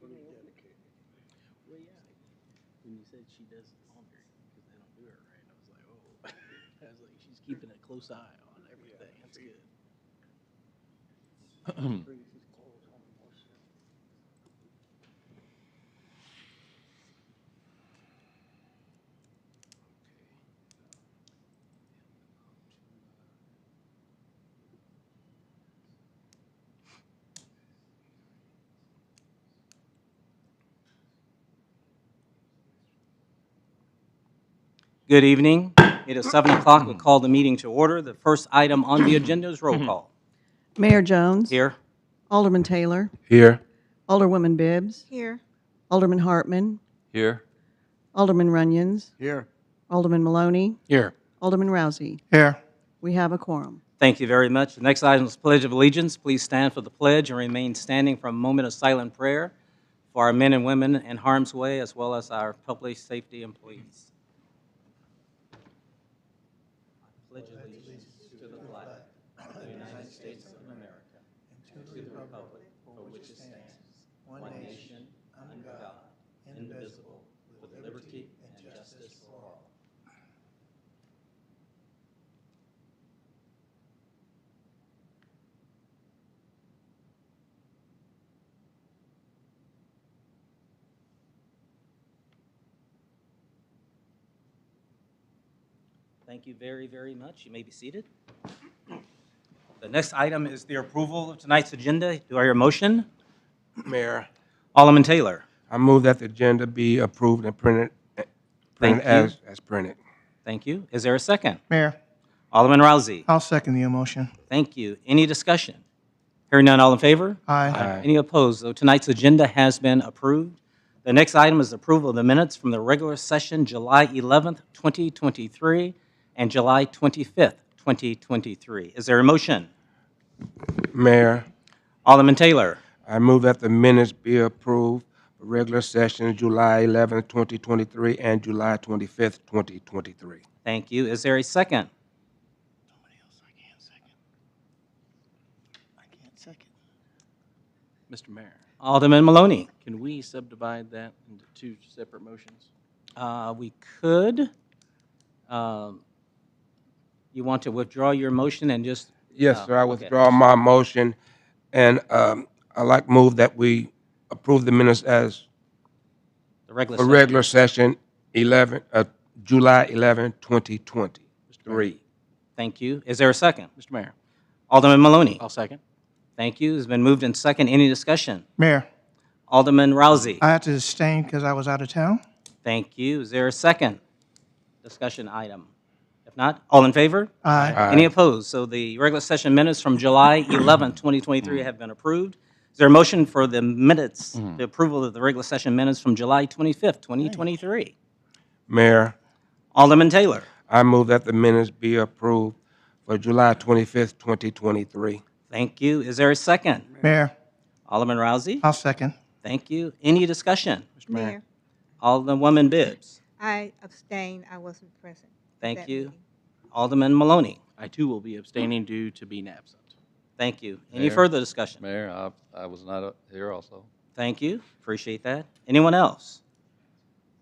Well, yeah. When you said she does laundry because they don't do it right, I was like, oh. I was like, she's keeping a close eye on everything. That's good. Good evening. It is 7 o'clock. We'll call the meeting to order. The first item on the agenda is roll call. Mayor Jones. Here. Alderman Taylor. Here. Alderwoman Bibbs. Here. Alderman Hartman. Here. Alderman Runyon. Here. Alderman Maloney. Here. Alderman Rousey. Here. We have a quorum. Thank you very much. The next item is Pledge of Allegiance. Please stand for the pledge and remain standing for a moment of silent prayer for our men and women in harm's way, as well as our public safety employees. I pledge allegiance to the flag of the United States of America and to the republic for which it stands, one nation, under God, indivisible, with liberty and justice for all. Thank you very, very much. You may be seated. The next item is the approval of tonight's agenda. Do I hear a motion? Mayor, Alderman Taylor. I move that the agenda be approved and printed Thank you. as printed. Thank you. Is there a second? Mayor, Alderman Rousey. I'll second the motion. Thank you. Any discussion? Hearing none, all in favor? Aye. Aye. Any opposed? So tonight's agenda has been approved. The next item is approval of the minutes from the regular session, July 11th, 2023, and July 25th, 2023. Is there a motion? Mayor, Alderman Taylor. I move that the minutes be approved for regular session July 11th, 2023 and July 25th, 2023. Thank you. Is there a second? Nobody else, I can't second. I can't second. Mr. Mayor, Alderman Maloney. can we subdivide that into two separate motions? We could. You want to withdraw your motion and just? Yes, sir, I okay. withdraw my motion, and I like move that we approve the minutes as The regular for session. regular session July 11, 2023. Thank you. Is there a second? Mr. Mayor, Alderman Maloney. I'll second. Thank you. It's been moved in second. Any discussion? Mayor, Alderman Rousey. I have to abstain because I was out of town. Thank you. Is there a second discussion item? If not, all in favor? Aye. Aye. Any opposed? So the regular session minutes from July 11, 2023 have been approved. Is there a motion for the minutes, the approval of the regular session minutes from July 25th, 2023? Mayor, Alderman Taylor. I move that the minutes be approved for July 25th, 2023. Thank you. Is there a second? Mayor, Alderman Rousey. I'll second. Thank you. Any discussion? Mr. Mayor. Mayor, Alderwoman Bibbs. I abstain. I wasn't present. Thank that you. meeting. Alderman Maloney. I too will be abstaining due to being absent. Thank you. Any Mayor. further discussion? Mayor, I was not here also. Thank you. Appreciate that. Anyone else?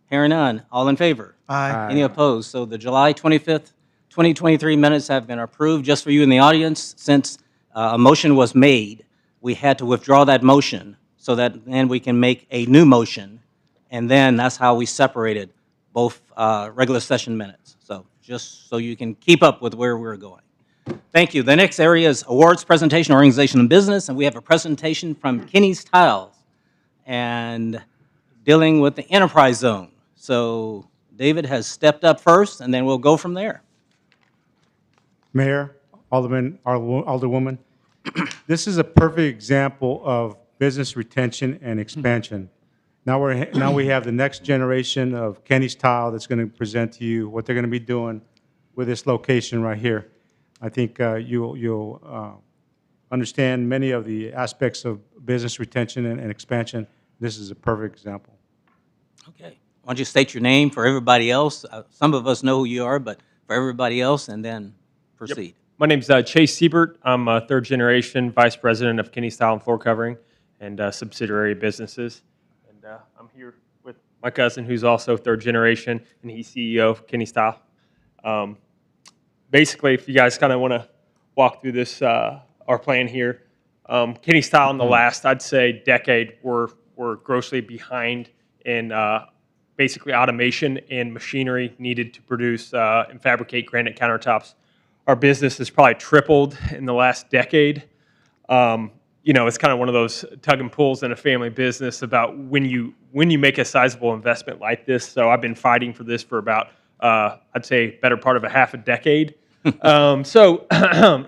Hearing none. All in favor? Aye. Any opposed? So the July 25th, 2023 minutes have been approved. Just for you in the audience, since a motion was made, we had to withdraw that motion so that then we can make a new motion, and then that's how we separated both regular session minutes. So just so you can keep up with where we're going. Thank you. The next area is awards presentation, organization, and business, and we have a presentation from Kenny's Tiles and dealing with the enterprise zone. So David has stepped up first, and then we'll go from there. Mayor, Alderman, Alderwoman, this is a perfect example of business retention and expansion. Now we have the next generation of Kenny's Tile that's going to present to you what they're going to be doing with this location right here. I think you'll understand many of the aspects of business retention and expansion. This is a perfect example. Okay. Why don't you state your name for everybody else? Some of us know who you are, but for everybody else, and then proceed. My name's Chase Siebert. I'm a third generation vice president of Kenny's Tile and Floor Covering and subsidiary businesses. I'm here with my cousin, who's also third generation, and he's CEO of Kenny Style. Basically, if you guys kind of want to walk through this, our plan here, Kenny Style in the last, I'd say, decade, were grossly behind in basically automation and machinery needed to produce and fabricate granite countertops. Our business has probably tripled in the last decade. It's kind of one of those tug and pulls in a family business about when you make a sizable investment like this. So I've been fighting for this for about, I'd say, better part of a half a decade. So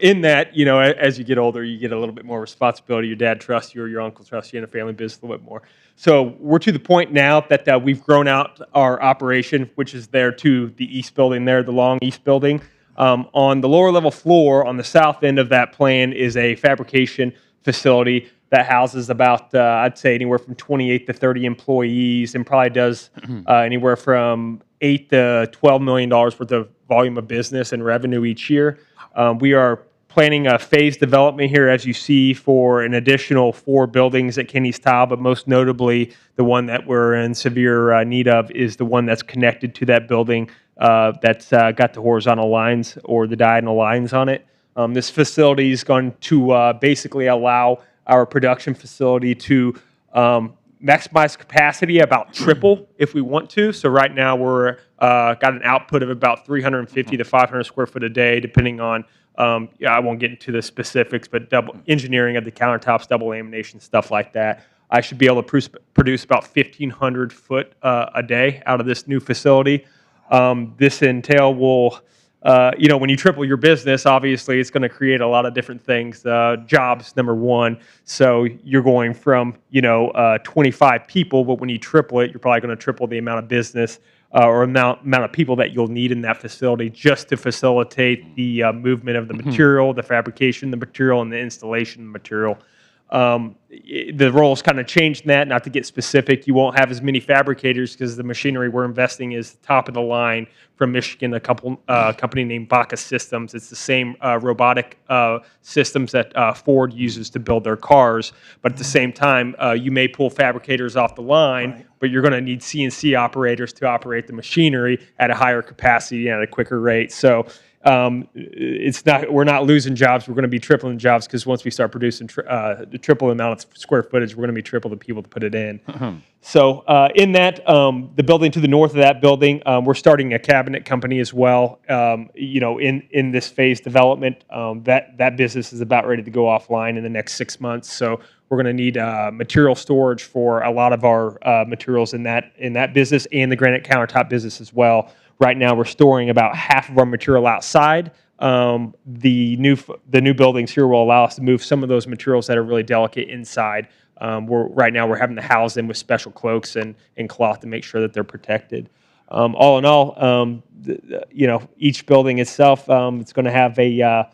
in that, as you get older, you get a little bit more responsibility. Your dad trusts you or your uncle trusts you in a family business a little bit more. So we're to the point now that we've grown out our operation, which is there to the east building there, the long east building. On the lower level floor, on the south end of that plan, is a fabrication facility that houses about, I'd say, anywhere from 28 to 30 employees, and probably does anywhere from $8 to $12 million worth of volume of business and revenue each year. We are planning a phased development here, as you see, for an additional 4 buildings at Kenny Style, but most notably, the one that we're in severe need of is the one that's connected to that building that's got the horizontal lines or the diagonal lines on it. This facility is going to basically allow our production facility to maximize capacity about triple if we want to. So right now we're got an output of about 350 to 500 square foot a day, depending on, I won't get into the specifics, but double engineering of the countertops, double lamination, stuff like that. I should be able to produce about 1,500 foot a day out of this new facility. This entail will, when you triple your business, obviously it's going to create a lot of different things. Jobs, number one. So you're going from, 25 people, but when you triple it, you're probably going to triple the amount of business or amount of people that you'll need in that facility just to facilitate the movement of the material, the fabrication of the material, and the installation of the material. The roles kind of changed in that. Not to get specific, you won't have as many fabricators because the machinery we're investing is top of the line from Michigan, a company named Baca Systems. It's the same robotic systems that Ford uses to build their cars. But at the same time, you may pull fabricators off the line, but you're going to need CNC operators to operate the machinery at a higher capacity and at a quicker rate. So we're not losing jobs. We're going to be tripling jobs because once we start producing the triple amount of square footage, we're going to be triple the people to put it in. So in that, the building to the north of that building, we're starting a cabinet company as well. In this phase development, that business is about ready to go offline in the next 6 months. So we're going to need material storage for a lot of our materials in that business and the granite countertop business as well. Right now, we're storing about half of our material outside. The new buildings here will allow us to move some of those materials that are really delicate inside. Right now, we're having to house them with special cloaks and cloth to make sure that they're protected. All in all, each building itself, it's going to have a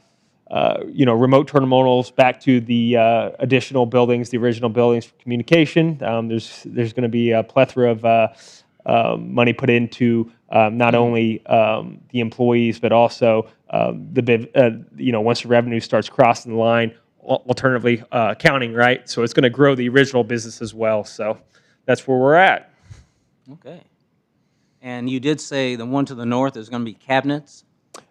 remote terminals back to the additional buildings, the original buildings for communication. There's going to be a plethora of money put into not only the employees, but also once the revenue starts crossing the line, alternatively accounting, right? So it's going to grow the original business as well. So that's where we're at. Okay. And you did say the one to the north is going to be cabinets?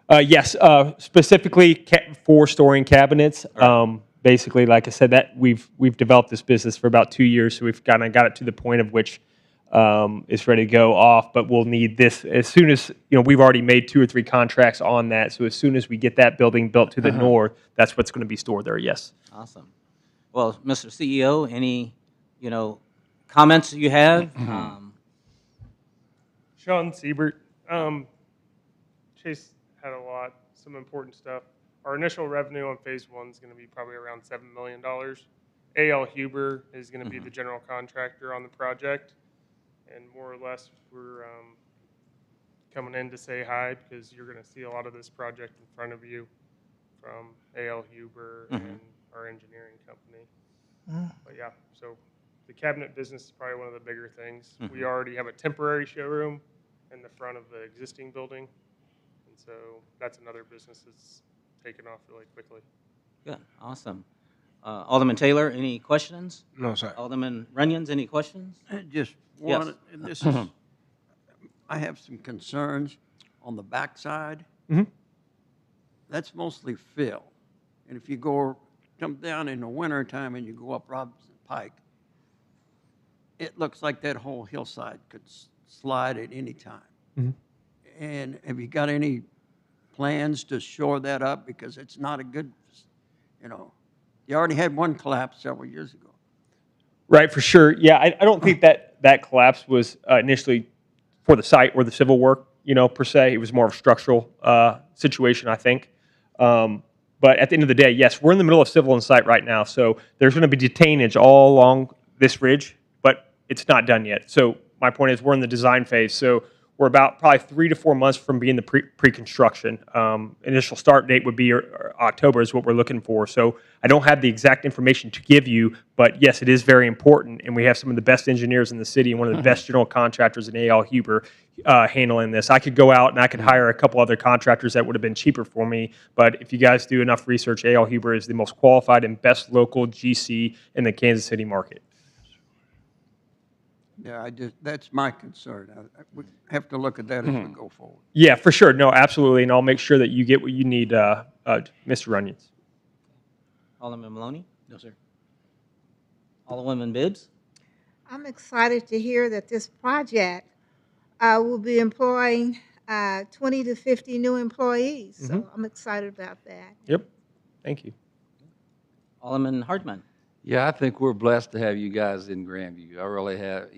Yes, specifically for storing cabinets. Basically, like I said, that we've developed this business for about 2 years, so we've kind of got it to the point of which it's ready to go off. But we'll need this as soon as we've already made 2 or 3 contracts on that. So as soon as we get that building built to the north, that's what's going to be stored there. Yes. Awesome. Well, Mr. CEO, any comments you have? Sean Siebert. Chase had some important stuff. Our initial revenue on phase 1 is going to be probably around $7 million. A.L. Huber is going to be the general contractor on the project. And more or less, we're coming in to say hi because you're going to see a lot of this project in front of you from A.L. Huber and our engineering company. But yeah, so the cabinet business is probably one of the bigger things. We already have a temporary showroom in the front of the existing building. And so that's another business that's taken off really quickly. Good. Awesome. Alderman Taylor, any questions? No, sir. Alderman Runyons, any questions? Just Yes. one, and this is, I have some concerns on the backside. Mhm. That's mostly fill. And if you come down in the winter time and you go up Robinson Pike, it looks like that whole hillside could slide at any time. Mhm. And have you got any plans to shore that up? Because it's not a good, you already had one collapse several years ago. Right, for sure. Yeah, I don't think that collapse was initially for the site or the civil work, per se. It was more of a structural situation, I think. But at the end of the day, yes, we're in the middle of civil and site right now, so there's going to be detainage all along this ridge, but it's not done yet. So my point is we're in the design phase, so we're about probably 3 to 4 months from being the pre-construction. Initial start date would be October is what we're looking for. So I don't have the exact information to give you, but yes, it is very important, and we have some of the best engineers in the city and one of the best general contractors in A.L. Huber handling this. I could go out and I could hire a couple other contractors that would have been cheaper for me, but if you guys do enough research, A.L. Huber is the most qualified and best local GC in the Kansas City market. Yeah, that's my concern. We have to look at that as we go forward. Yeah, for sure. No, absolutely, and I'll make sure that you get what you need, Mr. Runyons. Alderman Maloney? No, sir. Alderwoman Bibbs? I'm excited to hear that this project will be employing 20 to 50 new employees. So I'm excited about that. Yep. Thank you. Alderman Hartman? Yeah, I think we're blessed to have you guys in Grandview. I really have,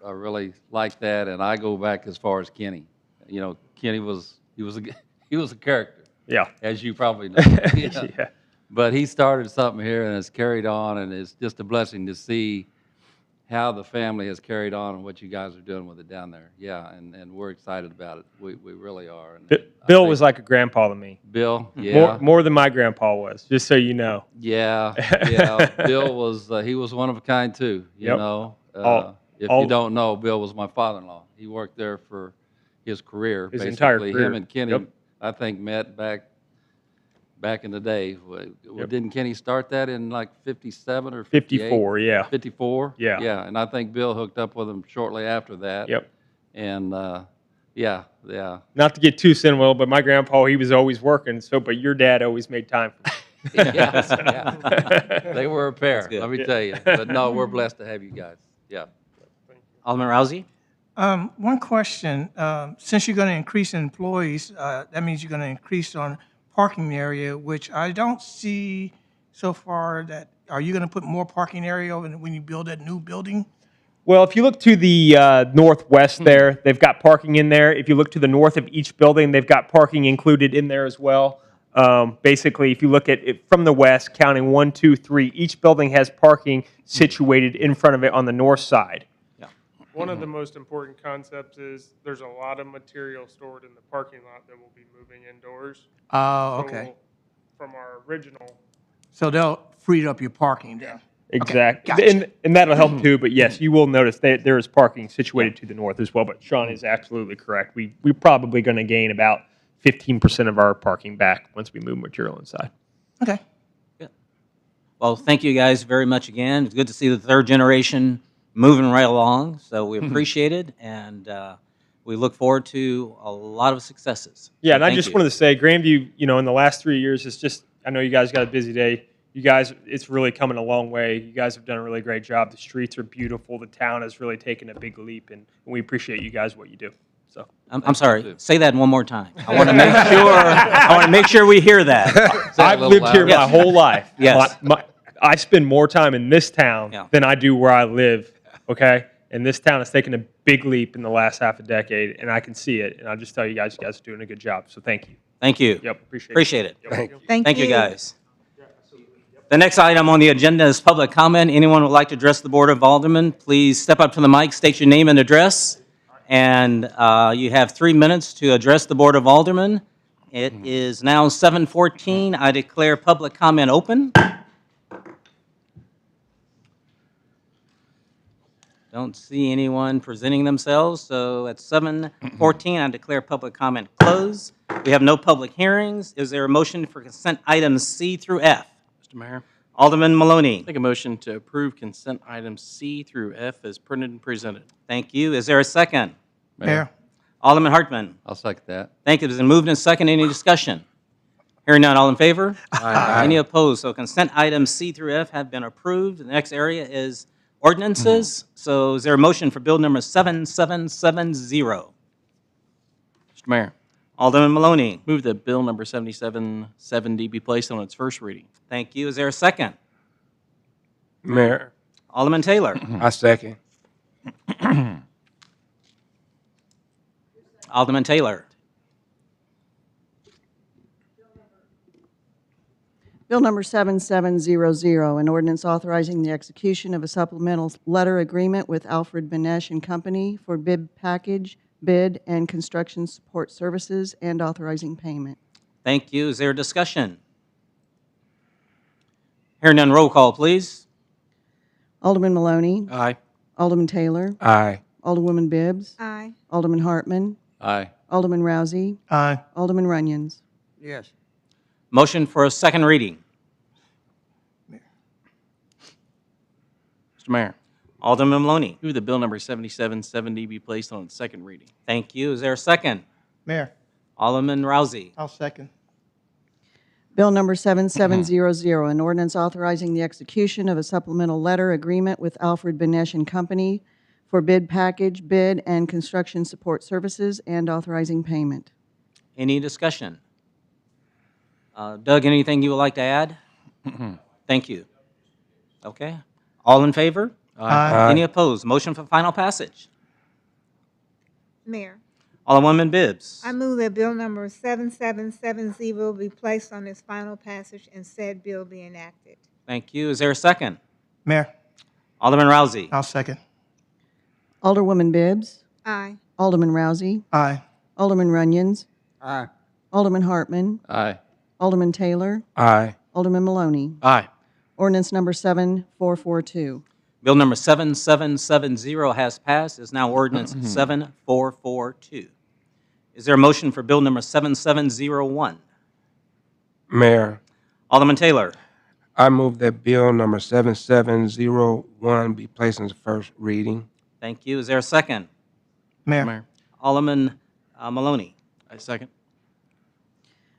I really like that, and I go back as far as Kenny. Kenny was a character, Yeah. as you probably know. Yeah. But he started something here and it's carried on, and it's just a blessing to see how the family has carried on and what you guys are doing with it down there. Yeah, and we're excited about it. We really are. And Bill was like a grandpa to me. Bill, yeah. More than my grandpa was, just so you know. Yeah. Bill was, he was one of a kind too, you Yep. know. If all- you don't know, Bill was my father-in-law. He worked there for his career. His basically. entire career. Him and Kenny, Yep. I think, met back in the day. Didn't Kenny start that in like 57 or 58? 54, yeah. 54? Yeah. Yeah, and I think Bill hooked up with him shortly after that. Yep. And, yeah. Not to get too sentimental, but my grandpa, he was always working, but your dad always made time for me. Yeah. They were a pair, good. let me tell you. But no, we're blessed to have you guys. Yeah. Alderman Rousey? One question, since you're going to increase in employees, that means you're going to increase on parking area, which I don't see so far that, are you going to put more parking area when you build that new building? Well, if you look to the northwest there, they've got parking in there. If you look to the north of each building, they've got parking included in there as well. Basically, if you look at it from the west, counting 1, 2, 3, each building has parking situated in front of it on the north side. One of the most important concepts is there's a lot of material stored in the parking lot that will be moving indoors. Oh, So okay. we'll- From our original, So they'll free up your parking then? Exactly. gotcha. And that'll help too, but yes, you will notice that there is parking situated to the north as well, but Sean is absolutely correct. We're probably going to gain about 15% of our parking back once we move material inside. Okay. Well, thank you guys very much again. It's good to see the third generation moving right along, so we appreciate it, and we look forward to a lot of successes. Yeah, So and I thank just you. wanted to say, Grandview, in the last 3 years, it's just, I know you guys got a busy day. You guys, it's really coming a long way. You guys have done a really great job. The streets are beautiful. The town has really taken a big leap, and we appreciate you guys, what you do. So I'm sorry, say that one more time. I want to make sure we hear that. I've lived here my Yes. whole life. Yes. I spend more time in this town Yeah. than I do where I live, okay? And this town has taken a big leap in the last half a decade, and I can see it. And I'll just tell you guys are doing a good job. So thank you. Thank you. Yep, Appreciate it. Yep. Thank you, guys. The next item on the agenda is public comment. Anyone who would like to address the Board of Aldermen, please step up to the mic, state your name and address. And you have 3 minutes to address the Board of Aldermen. It is now 7:14. I declare public comment open. Don't see anyone presenting themselves, so at 7:14, I declare public comment closed. We have no public hearings. Is there a motion for consent items C through F? Mr. Mayor, Alderman Maloney. Make a motion to approve consent items C through F as printed and presented. Thank you. Is there a second? Mayor. Alderman Hartman. I'll second that. Thank you. It's been moved and second. Any discussion? Hearing none. All in favor? Aye. Any opposed? So consent items C through F have been approved. The next area is ordinances. So is there a motion for bill number 7770? Mr. Mayor, Alderman Maloney. move that bill number 7770 be placed on its first reading. Thank you. Is there a second? Mayor, Alderman Taylor. I second. Alderman Taylor. Bill number 7700, an ordinance authorizing the execution of a supplemental letter agreement with Alfred Benesh and Company for bid package, bid, and construction support services, and authorizing payment. Thank you. Is there a discussion? Hearing none, roll call, please. Alderman Maloney. Aye. Alderman Taylor. Aye. Alderwoman Bibbs. Aye. Alderman Hartman. Aye. Alderman Rousey. Aye. Alderman Runyon. Yes. Motion for a second reading. Mr. Mayor, Alderman Maloney. move that bill number 7770 be placed on its second reading. Thank you. Is there a second? Mayor. Alderman Rousey. I'll second. Bill number 7700, an ordinance authorizing the execution of a supplemental letter agreement with Alfred Benesh and Company for bid package, bid, and construction support services, and authorizing payment. Any discussion? Doug, anything you would like to add? Thank you. Okay. All in favor? Aye. Any opposed? Motion for final passage. Mayor, Alderwoman Bibbs. I move that bill number 7770 be placed on its final passage and said bill be enacted. Thank you. Is there a second? Mayor. Alderman Rousey. I'll second. Alderwoman Bibbs. Aye. Alderman Rousey. Aye. Alderman Runyon. Aye. Alderman Hartman. Aye. Alderman Taylor. Aye. Alderman Maloney. Aye. Ordinance number 7442. Bill number 7770 has passed. Is now ordinance 7442. Is there a motion for bill number 7701? Mayor, Alderman Taylor. I move that bill number 7701 be placed on its first reading. Thank you. Is there a second? Mayor. Mayor, Alderman Maloney. I second.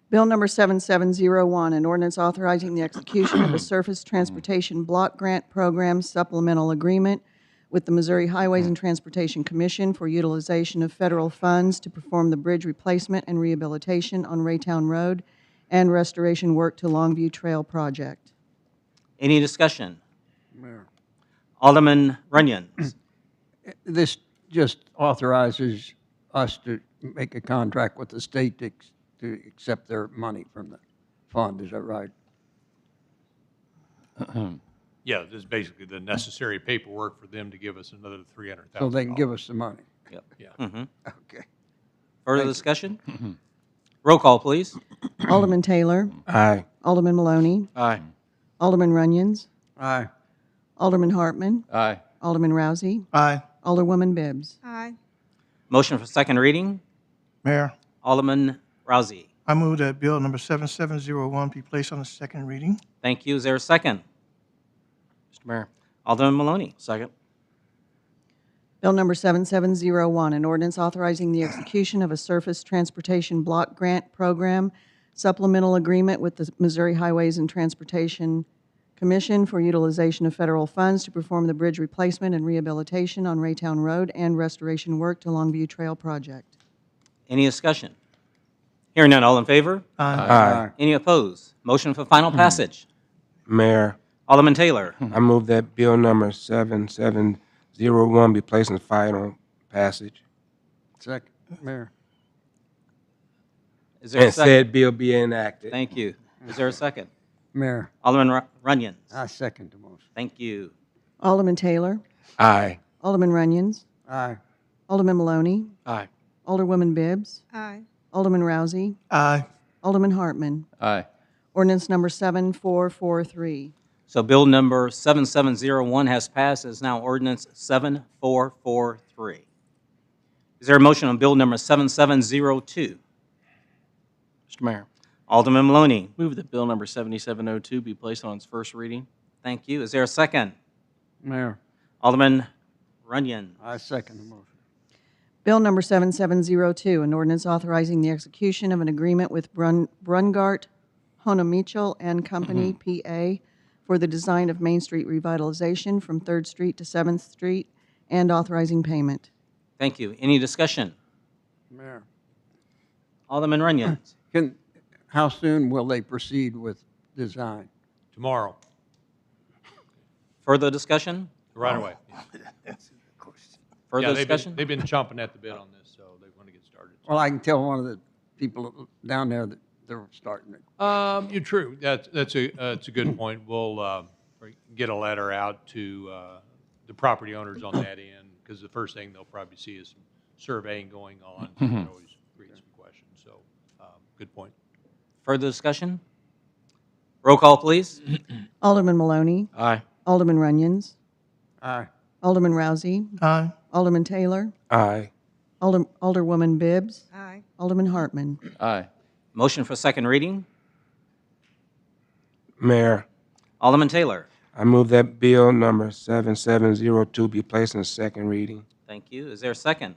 Bill number 7701, an ordinance authorizing the execution of a surface transportation block grant program supplemental agreement with the Missouri Highways and Transportation Commission for utilization of federal funds to perform the bridge replacement and rehabilitation on Raytown Road and restoration work to Longview Trail project. Any discussion? Mayor. Alderman Runyon. This just authorizes us to make a contract with the state to accept their money from the fund, is that right? Yeah, this is basically the necessary paperwork for them to give us another $300,000. So they can give us the money? Yep. Yeah. Okay. Further discussion? Roll call, please. Alderman Taylor. Aye. Alderman Maloney. Aye. Alderman Runyon. Aye. Alderman Hartman. Aye. Alderman Rousey. Aye. Alderwoman Bibbs. Aye. Motion for second reading. Mayor. Alderman Rousey. I move that bill number 7701 be placed on the second reading. Thank you. Is there a second? Mr. Mayor, Alderman Maloney. second. Bill number 7701, an ordinance authorizing the execution of a surface transportation block grant program supplemental agreement with the Missouri Highways and Transportation Commission for utilization of federal funds to perform the bridge replacement and rehabilitation on Raytown Road and restoration work to Longview Trail project. Any discussion? Hearing none, all in favor? Aye. Any opposed? Motion for final passage. Mayor, Alderman Taylor. I move that bill number 7701 be placed in final passage. Second, Mayor. Is there a And second? said bill be enacted. Thank you. Is there a second? Mayor, Alderman Runyon. I second the motion. Thank you. Alderman Taylor. Aye. Alderman Runyon. Aye. Alderman Maloney. Aye. Alderwoman Bibbs. Aye. Alderman Rousey. Aye. Alderman Hartman. Aye. Ordinance number 7443. So bill number 7701 has passed. It is now ordinance 7443. Is there a motion on bill number 7702? Mr. Mayor, Alderman Maloney. Move that bill number 7702 be placed on its first reading. Thank you. Is there a second? Mayor, Alderman Runyon. I second the motion. Bill number 7702, an ordinance authorizing the execution of an agreement with Brungart, Honamichel and Company, P.A., for the design of Main Street revitalization from 3rd Street to 7th Street, and authorizing payment. Thank you. Any discussion? Mayor, Alderman Runyon. how soon will they proceed with design? Tomorrow, Further discussion? right away. Further Yeah, discussion? they've been chomping at the bit on this, so they want to get started. Well, I can tell one of the people down there that they're starting it. You're true. That's a good point. We'll get a letter out to the property owners on that end, because the first thing they'll probably see is some surveying going on. So that always creates some questions. So, good point. Further discussion? Roll call, please. Alderman Maloney. Aye. Alderman Runyons. Aye. Alderman Rousey. Aye. Alderman Taylor. Aye. Alderwoman Bibbs. Aye. Alderman Hartman. Aye. Motion for second reading. Mayor, Alderman Taylor. I move that bill number 7702 be placed on second reading. Thank you. Is there a second?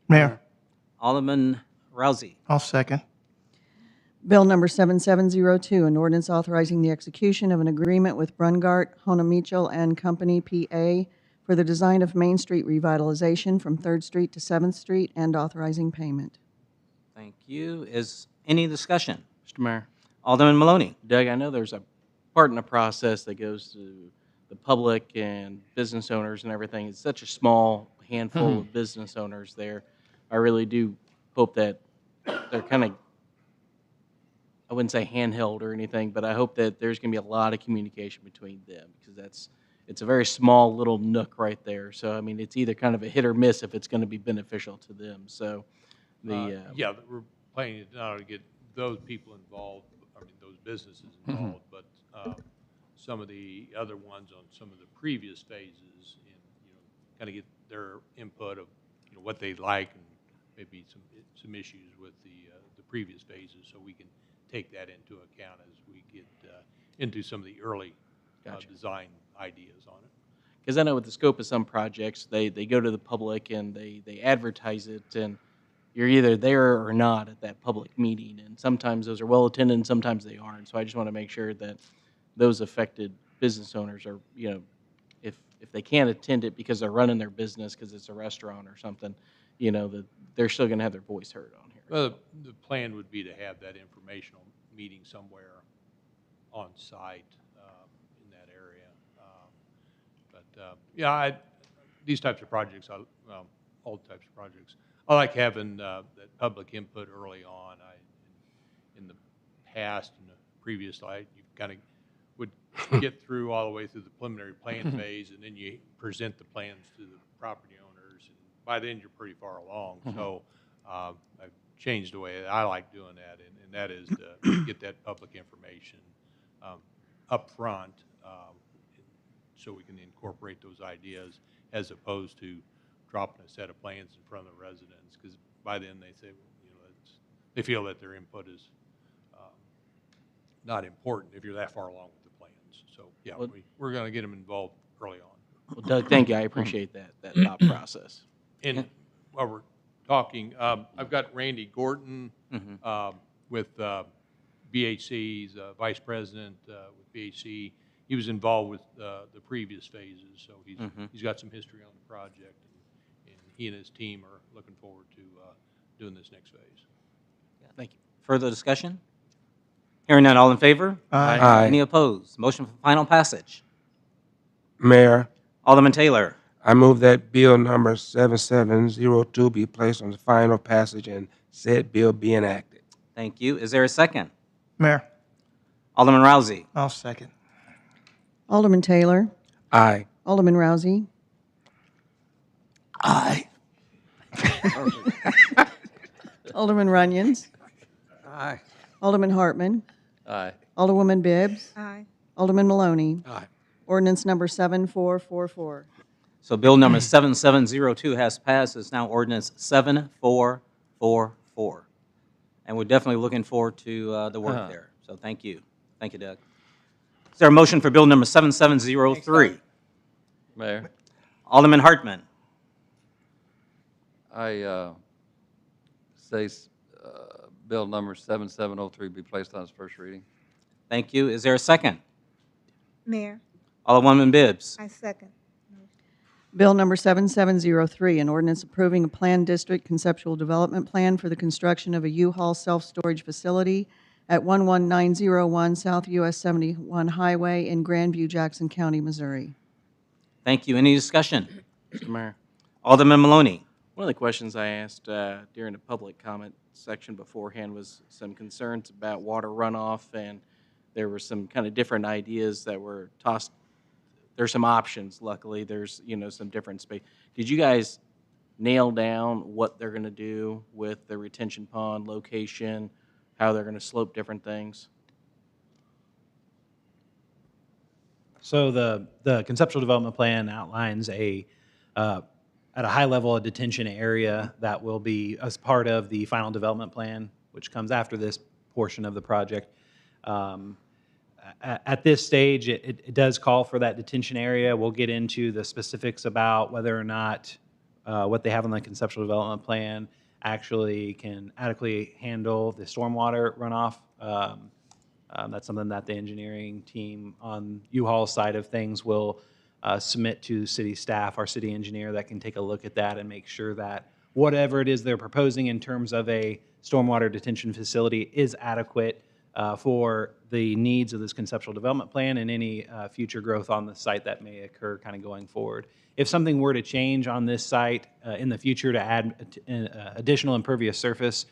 Mayor, Alderman Rousey. I'll second. Bill number 7702, an ordinance authorizing the execution of an agreement with Brungart, Honamichel and Company, P.A., for the design of Main Street revitalization from 3rd Street to 7th Street, and authorizing payment. Thank you. Is any discussion? Mr. Mayor. Alderman Maloney. Doug, I know there's a part in the process that goes to the public and business owners and everything. It's such a small handful of business owners there. I really do hope that they're kind of, I wouldn't say handheld or anything, but I hope that there's going to be a lot of communication between them, because it's a very small little nook right there. So, I mean, it's either kind of a hit or miss if it's going to be beneficial to them. So, Yeah, we're planning not only to get those people involved, I mean, those businesses involved, but some of the other ones on some of the previous phases, and, kind of get their input of, what they like, and maybe some issues with the previous phases, so we can take that into account as we get into some of the early design ideas on it. because I know with the scope of some projects, they go to the public and they advertise it, and you're either there or not at that public meeting. And sometimes those are well attended and sometimes they aren't. So I just want to make sure that those affected business owners are, if they can't attend it because they're running their business because it's a restaurant or something, that they're still going to have their voice heard on here. Well, the plan would be to have that informational meeting somewhere on site in that area. These types of projects, all types of projects, I like having that public input early on. In the past, in the previous life, you kind of would get through all the way through the preliminary plan phase, and then you present the plans to the property owners. And by then, you're pretty far along. So I've changed the way I like doing that, and that is to get that public information up front, so we can incorporate those ideas, as opposed to dropping a set of plans in front of the residents, because by then they say, they feel that their input is not important if you're that far along with the plans. So, yeah, Well, we're going to get them involved early on. Well, Doug, thank you. I appreciate that thought process. And while we're talking, I've got Randy Gorton with BHC. He's vice president with BHC. He was involved with the previous phases, so he's got some history on the project, and he and his team are looking forward to doing this next phase. Thank you. Further discussion? Hearing none, all in favor? Aye. Any opposed? Motion for final passage. Mayor, Alderman Taylor. I move that bill number 7702 be placed on the final passage and said bill be enacted. Thank you. Is there a second? Mayor, Alderman Rousey. I'll second. Alderman Taylor. Aye. Alderman Rousey. Aye. Alderman Runyons. Aye. Alderman Hartman. Aye. Alderwoman Bibbs. Aye. Alderman Maloney. Aye. Ordinance number 7444. So bill number 7702 has passed. It's now ordinance 7444. and we're definitely looking forward to the work there. So thank you. Thank you, Doug. Is there a motion for bill number 7703? Mayor, Alderman Hartman. I say bill number 7703 be placed on its first reading. Thank you. Is there a second? Mayor, Alderwoman Bibbs. I second. Bill number 7703, an ordinance approving a planned district conceptual development plan for the construction of a U-Haul self-storage facility at 11901 South US 71 Highway in Grandview, Jackson County, Missouri. Thank you. Any discussion? Mr. Mayor, Alderman Maloney. one of the questions I asked during the public comment section beforehand was some concerns about water runoff, and there were some kind of different ideas that were tossed. There's some options. Luckily, there's some different space. Did you guys nail down what they're going to do with the retention pond location, how they're going to slope different things? So the conceptual development plan outlines at a high level, a detention area that will be as part of the final development plan, which comes after this portion of the project. At this stage, it does call for that detention area. We'll get into the specifics about whether or not what they have on the conceptual development plan actually can adequately handle the stormwater runoff. That's something that the engineering team on U-Haul's side of things will submit to city staff, our city engineer, that can take a look at that and make sure that whatever it is they're proposing in terms of a stormwater detention facility is adequate for the needs of this conceptual development plan and any future growth on the site that may occur kind of going forward. If something were to change on this site in the future to add additional impervious surface,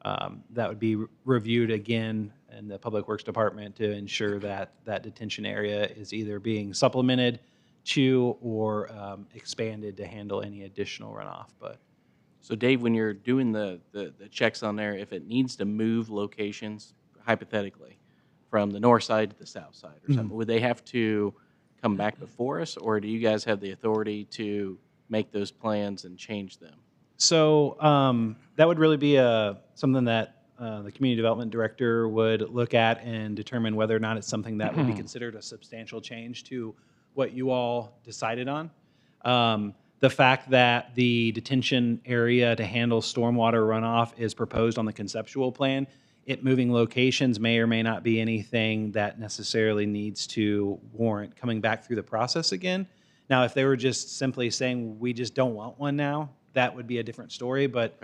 that would be reviewed again in the Public Works Department to ensure that that detention area is either being supplemented to or expanded to handle any additional runoff. But So Dave, when you're doing the checks on there, if it needs to move locations, hypothetically, from the north side to the south side or something, would they have to come back before us, or do you guys have the authority to make those plans and change them? So that would really be something that the community development director would look at and determine whether or not it's something that would be considered a substantial change to what you all decided on. The fact that the detention area to handle stormwater runoff is proposed on the conceptual plan, it moving locations may or may not be anything that necessarily needs to warrant coming back through the process again. Now, if they were just simply saying, we just don't want one now, that would be a different story. But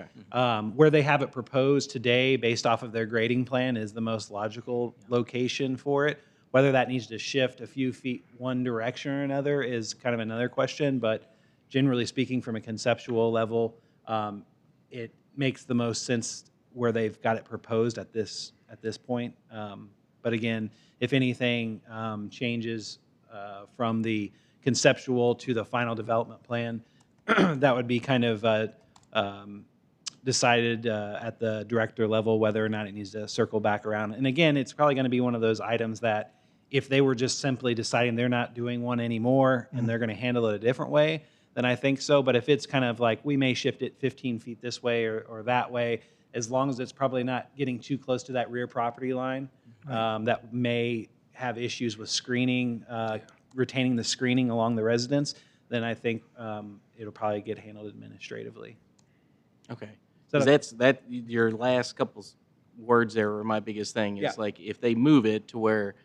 where they have it proposed today, based off of their grading plan, is the most logical location for it. Whether that needs to shift a few feet one direction or another is kind of another question. But generally speaking, from a conceptual level, it makes the most sense where they've got it proposed at this point. But again, if anything changes from the conceptual to the final development plan, that would be kind of decided at the director level whether or not it needs to circle back around. And again, it's probably going to be one of those items that if they were just simply deciding they're not doing one anymore and they're going to handle it a different way, then I think so. But if it's kind of like we may shift it 15 feet this way or that way, as long as it's probably not getting too close to that rear property line, that may have issues with screening, retaining the screening along the residence, then I think it'll probably get handled administratively. Okay. So 'Cause that's your last couple words there were my biggest thing is like if they move it to where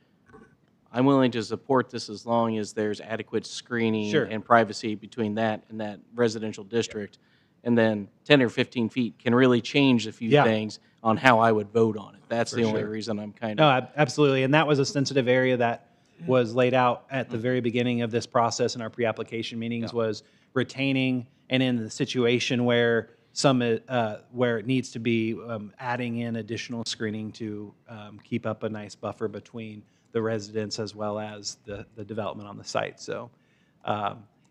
I'm willing to support this as long as there's adequate screening and privacy between that and that residential district, and then 10 or 15 feet can really change a few things on how I would vote on it. That's the only reason I'm kind of... No, absolutely. And that was a sensitive area that was laid out at the very beginning of this process in our pre-application meetings was retaining, and in the situation where where it needs to be adding in additional screening to keep up a nice buffer between the residents as well as the development on the site. So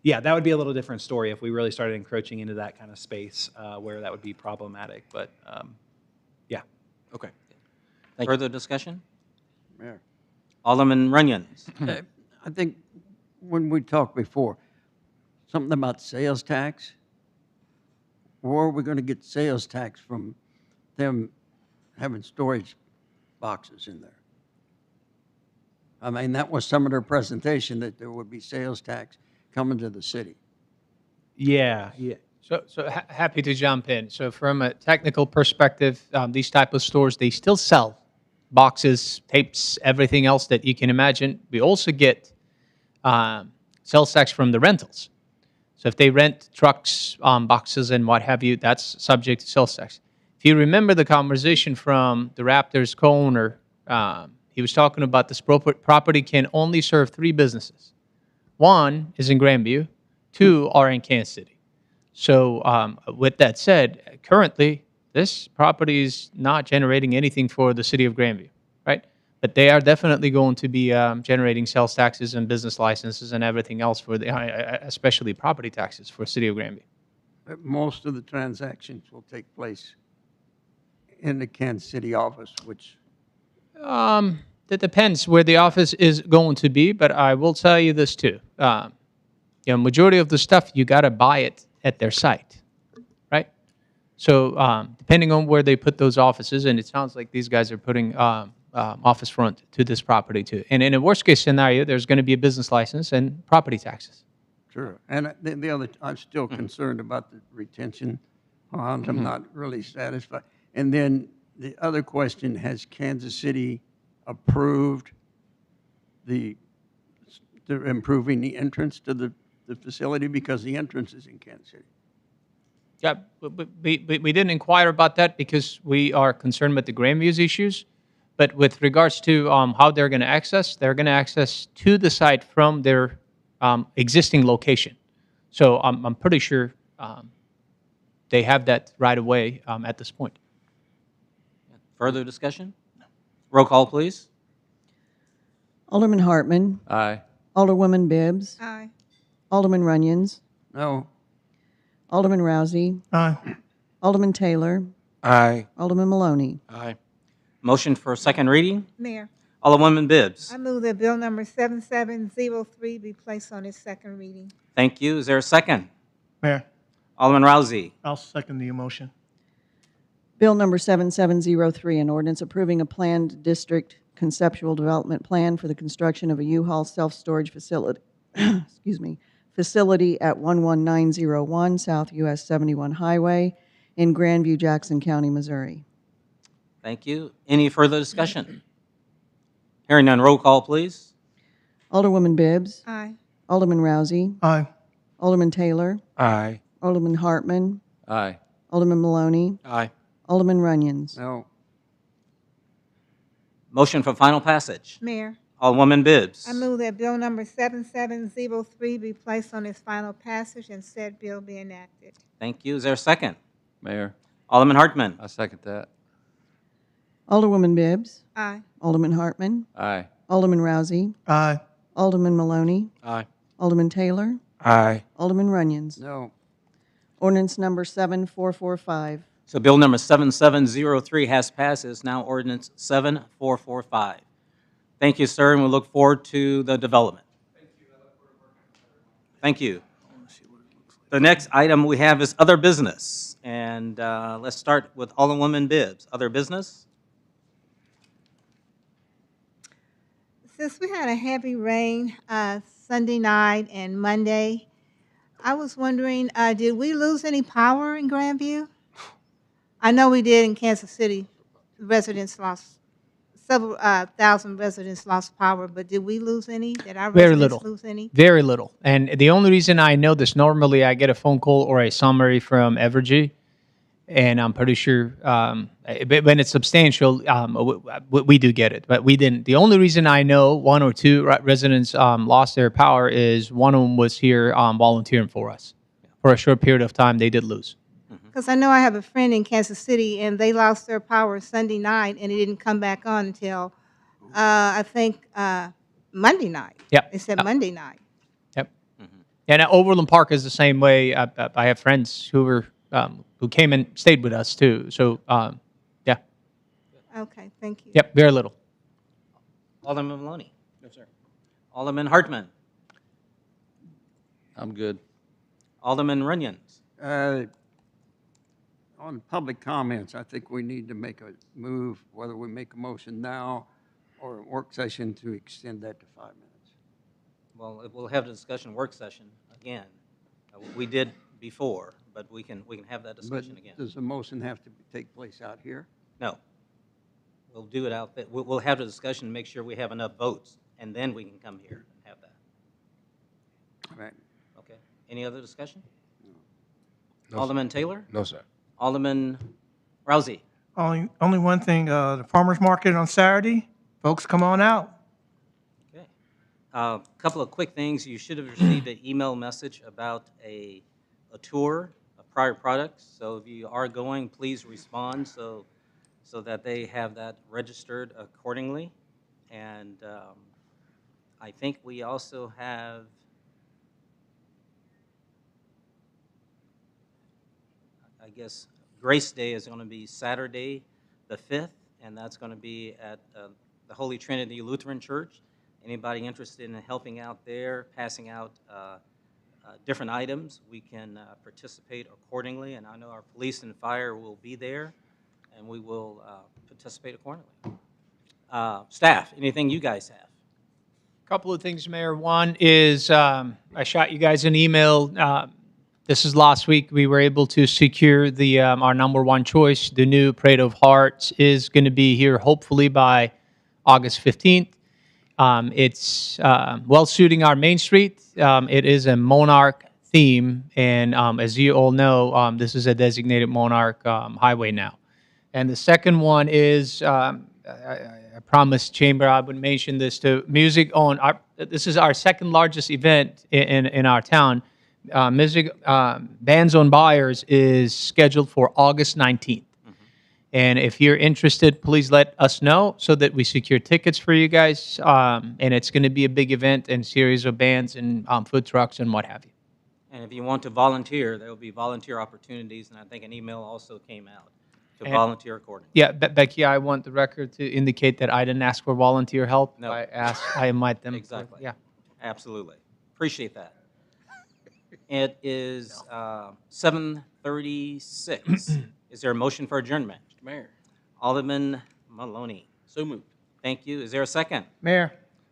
yeah, that would be a little different story if we really started encroaching into that kind of space where that would be problematic. But yeah. Okay. Further discussion? Mayor. Alderman Runyons. I think when we talked before, something about sales tax. Where are we going to get sales tax from them having storage boxes in there. I mean, that was some of their presentation, that there would be sales tax coming to the city. Yeah, yeah. So happy to jump in. So from a technical perspective, these type of stores, they still sell boxes, tapes, everything else that you can imagine. We also get sales tax from the rentals. So if they rent trucks, boxes, and what have you, that's subject to sales tax. If you remember the conversation from the Raptors co-owner, he was talking about this property can only serve 3 businesses. 1 is in Grandview, 2 are in Kansas City. So with that said, currently, this property is not generating anything for the city of Grandview, right? But they are definitely going to be generating sales taxes and business licenses and everything else for the, especially property taxes for city of Grandview. But most of the transactions will take place in the Kansas City office, which, That depends where the office is going to be, but I will tell you this too. Majority of the stuff, you got to buy it at their site, right? So depending on where they put those offices, and it sounds like these guys are putting office front to this property too. And in a worst case scenario, there's going to be a business license and property taxes. sure. And the other, I'm still concerned about the retention ponds. I'm not really satisfied. And then the other question, has Kansas City approved the improving the entrance to the facility? Because the entrance is in Kansas City. Yeah, but we didn't inquire about that because we are concerned with the Grandview's issues. But with regards to how they're going to access to the site from their existing location. So I'm pretty sure they have that right away at this point. Further discussion? Roll call, please. Alderman Hartman. Aye. Alderwoman Bibbs. Aye. Alderman Runyon. No, Alderman Rousey. Aye. Alderman Taylor. Aye. Alderman Maloney. Aye. Motion for second reading? Mayor, Alderwoman Bibbs. I move that bill number 7703 be placed on its second reading. Thank you. Is there a second? Mayor, Alderman Rousey. I'll second the motion. Bill number 7703, an ordinance approving a planned district conceptual development plan for the construction of a U-Haul self-storage facility, facility at 11901 South US 71 Highway in Grandview, Jackson County, Missouri. Thank you. Any further discussion? Hearing none, roll call, please. Alderwoman Bibbs. Aye. Alderman Rousey. Aye. Alderman Taylor. Aye. Alderman Hartman. Aye. Alderman Maloney. Aye. Alderman Runyon. no, Motion for final passage. Mayor, Alderwoman Bibbs. I move that bill number 7703 be placed on its final passage and said bill be enacted. Thank you. Is there a second? Mayor, Alderman Hartman. I second that. Alderwoman Bibbs. Aye. Alderman Hartman. Aye. Alderman Rousey. Aye. Alderman Maloney. Aye. Alderman Taylor. Aye. Alderman Runyon. no. Ordinance number 7445. So bill number 7703 has passed. It is now ordinance 7445. Thank you, sir, and we look forward to the development. Thank you. The next item we have is other business. And let's start with Alderwoman Bibbs. Other business? Since we had a heavy rain Sunday night and Monday, I was wondering, did we lose any power in Grandview? I know we did in Kansas City. Residents lost, several thousand residents lost power, but did we lose any? Did our Very residents little. lose any? Very little. And the only reason I know this, normally I get a phone call or a summary from Evergy, and I'm pretty sure when it's substantial, we do get it, but we didn't. The only reason I know 1 or 2 residents lost their power is one of them was here volunteering for us. For a short period of time, they did lose. Because I know I have a friend in Kansas City, and they lost their power Sunday night, and it didn't come back on until, I think, Monday night. Yep. They said Monday night. Yep. And Overland Park is the same way. I have friends who were who came and stayed with us too. So yeah. Okay, thank you. Yep. Very little. Alderman Maloney. No, sir. Alderman Hartman. I'm good. Alderman Runyon. On public comments, I think we need to make a move, whether we make a motion now or a work session to extend that to 5 minutes. Well, we'll have a discussion work session again. We did before, but we can have that But discussion again. does the motion have to take place out here? No. We'll do it out there. We'll have a discussion, make sure we have enough votes, and then we can come here and have that. All right. Okay. Any other discussion? No, sir. Alderman Taylor? No, sir. Alderman Rousey? Only one thing, the farmer's market on Saturday, folks, come on out. Okay. A couple of quick things. You should have received an email message about a tour of prior products. So if you are going, please respond so that they have that registered accordingly. And I think we also have, I guess, Grace Day is going to be Saturday the 5th, and that's going to be at the Holy Trinity Lutheran Church. Anybody interested in helping out there, passing out different items, we can participate accordingly. And I know our police and fire will be there, and we will participate accordingly. Staff, anything you guys have? Couple of things, Mayor. One is I shot you guys an email. This is last week. We were able to secure the our number one choice. The new Parade of Hearts is going to be here hopefully by August 15th. It's well suiting our Main Street. It is a Monarch theme, and as you all know, this is a designated Monarch highway now. And the second one is, I promised Chamber I would mention this to music on our, this is our second largest event in our town. Music Bands on Buyers is scheduled for August 19th. And if you're interested, please let us know so that we secure tickets for you guys. And it's going to be a big event and series of bands and food trucks and what have you. And if you want to volunteer, there will be volunteer opportunities, and I think an email also came out to And- volunteer accordingly. Yeah, Becky, I want the record to indicate that I didn't ask for volunteer help. No. I invite them. Exactly. Yeah. Absolutely. Appreciate that. It is 7:36. Is there a motion for adjournment? Mr. Mayor, Alderman Maloney. so moved. Thank you. Is there a second? Mayor,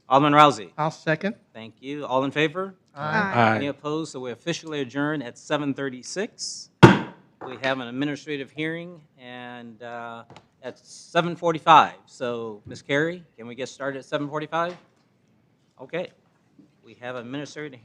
Alderman Rousey. I'll second. Thank you. All in favor? Aye. Any opposed? So we officially adjourn at 7:36. We have an administrative hearing and at 7:45. So, Ms. Carey, can we get started at 7:45? Okay. We have an administrative